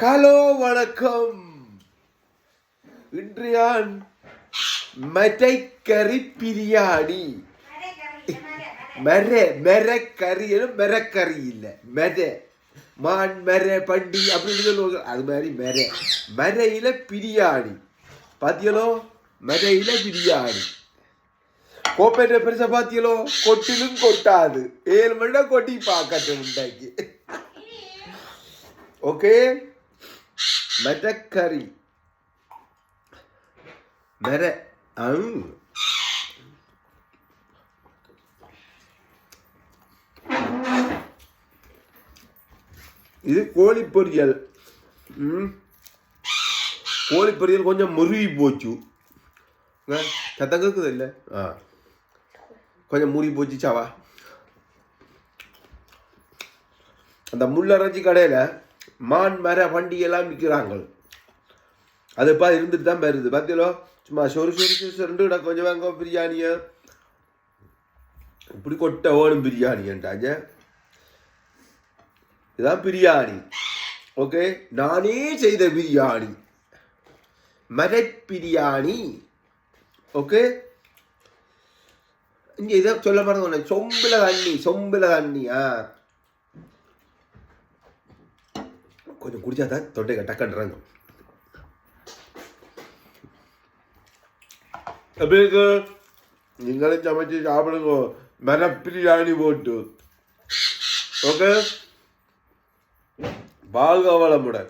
Hello வணக்கம். இன்றையான் மரைக்கறி பிரியாணி. மெரக்கறி மெரக்கறி இல்லை, மான் மெர பண்டி அப்படின்னு சொல்லுவாங்க. அது மாதிரி மெரையில பிரியாணி. பாத்தியலோ, மெரையில பிரியாணி. கோப்பை பெருசா பாத்தியலோ, கொட்டிலும் கொட்டாது. 7 மணி நேரம் கொட்டி பார்க்கட்டும் உண்டாக்கி. ஓகே, மெரக்கறி இது கோழி பொரியல். கோழி பொரியல் கொஞ்சம் முருகி போச்சு. சத்தம் கேட்குது இல்லை? கொஞ்சம் முருகி போச்சு சாவா. அந்த முள்ளரைச்சி கடையில் மான் மர வண்டியெல்லாம் விற்கிறாங்க. அதுப்பா இருந்துட்டு தான் வருது. பார்த்தீங்களோ, சும்மா சொரு கிட கொஞ்சம் வாங்க பிரியாணியை இப்படி கொட்ட ஓடும் பிரியாணின்ட்டாங்க. இதுதான் பிரியாணி. ஓகே, நானே செய்த பிரியாணி, மர பிரியாணி. ஓகே, இங்க இதை சொல்ல மறந்து சொம்பில தண்ணி. கொஞ்சம் குடிச்சா தான் தொண்டை டக்குன்றாங்க. எப்படி இருக்கு? நீங்களே சமைச்சு சாப்பிடுங்க, மர பிரியாணி போட்டு. ஓகே, வாழ்க வளமுடன்.